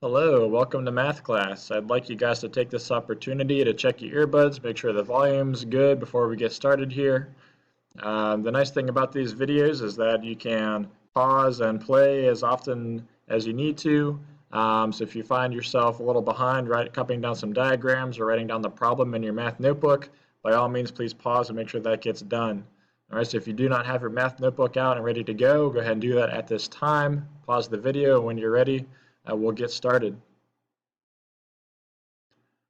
Hello, welcome to math class. I'd like you guys to take this opportunity to check your earbuds, make sure the volume's good before we get started here. The nice thing about these videos is that you can pause and play as often as you need to. So if you find yourself a little behind, copying down some diagrams or writing down the problem in your math notebook, by all means, please pause and make sure that gets done. All right, so if you do not have your math notebook out and ready to go ahead and do that at this time. Pause the video, and when you're ready, we'll get started.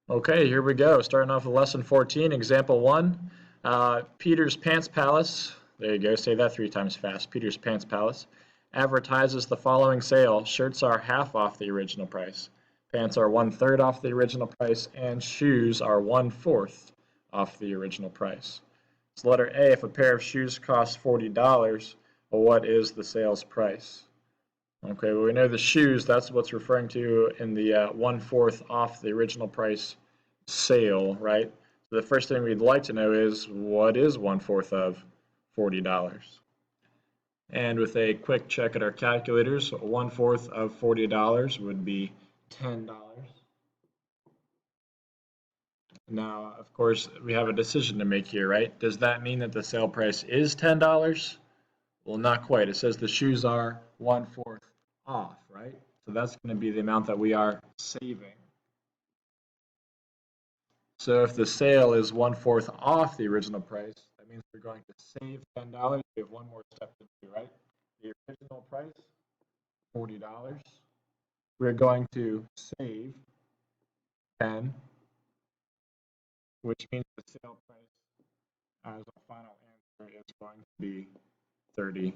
Okay, here we go. Starting off with lesson 14, example 1. Peter's Pants Palace, there you go, say that 3 times fast. Peter's Pants Palace advertises the following sale. Shirts are half off the original price. Pants are 1/3 off the original price, and shoes are 1/4 off the original price. So letter A, if a pair of shoes costs $40, well, what is the sales price? Okay, well, we know the shoes, that's what's referring to in the 1/4 off the original price sale, right? So the first thing we'd like to know is, what is 1/4 of $40? And with a quick check at our calculators, 1/4 of $40 would be $10. Now, of course, we have a decision to make here, right? Does that mean that the sale price is $10? Well, not quite. It says the shoes are 1/4 off, right? So that's going to be the amount that we are saving. So if the sale is 1/4 off the original price, that means we're going to save $10. We have one more step to do, right? The original price, $40. We're going to save 10, which means the sale price as a final answer is going to be $30.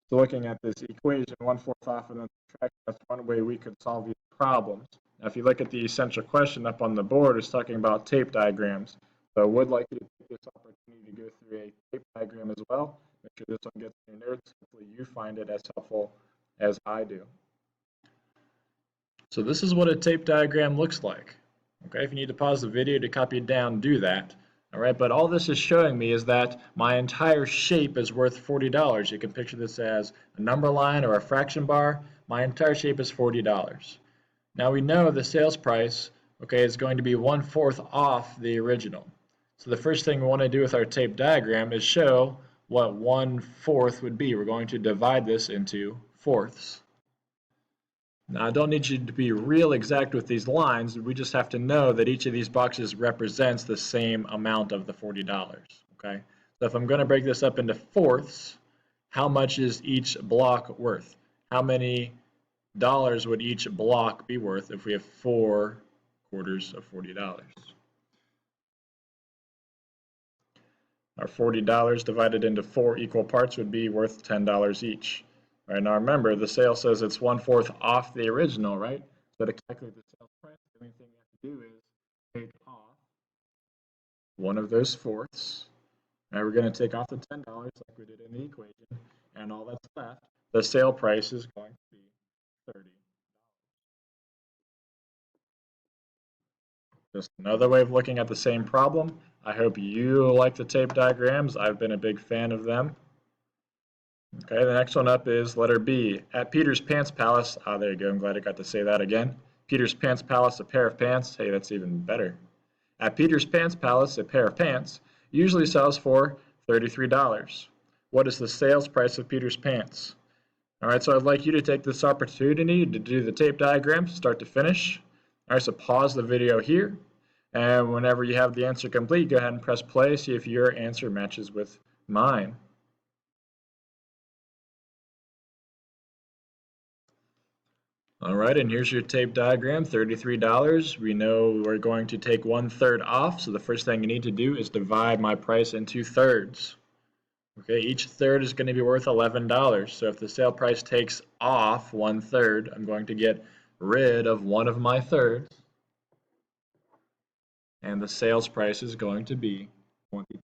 So looking at this equation, 1/4 off and then subtract, that's one way we could solve these problems. Now, if you look at the essential question up on the board, it's talking about tape diagrams. So I would like you to take this opportunity to go through a tape diagram as well. Make sure this one gets in your notes. Hopefully you find it as helpful as I do. So this is what a tape diagram looks like. Okay, if you need to pause the video to copy it down, do that. All right, but all this is showing me is that my entire shape is worth $40. You can picture this as a number line or a fraction bar. My entire shape is $40. Now we know the sales price, okay, is going to be 1/4 off the original. So the first thing we want to do with our tape diagram is show what 1/4 would be. We're going to divide this into fourths. Now, I don't need you to be real exact with these lines. We just have to know that each of these boxes represents the same amount of the $40, okay? So if I'm going to break this up into fourths, how much is each block worth? How many dollars would each block be worth if we have 4 quarters of $40? Our $40 divided into 4 equal parts would be worth $10 each. Right, now remember, the sale says it's 1/4 off the original, right? So to calculate the sales price, the only thing you have to do is take off one of those fourths. Now we're going to take off the $10 like we did in the equation, and all that's left, the sale price is going to be $30. Just another way of looking at the same problem. I hope you like the tape diagrams. I've been a big fan of them. Okay, the next one up is letter B. At Peter's Pants Palace, there you go, I'm glad I got to say that again. Peter's Pants Palace, a pair of pants, hey, that's even better. At Peter's Pants Palace, a pair of pants usually sells for $33. What is the sales price of Peter's pants? All right, so I'd like you to take this opportunity to do the tape diagram, start to finish. All right, so pause the video here, and whenever you have the answer complete, go ahead and press play, see if your answer matches with mine. All right, and here's your tape diagram, $33. We know we're going to take 1/3 off, so the first thing you need to do is divide my price into thirds. Okay, each third is going to be worth $11. So if the sale price takes off 1/3, I'm going to get rid of one of my thirds, and the sales price is going to be $22.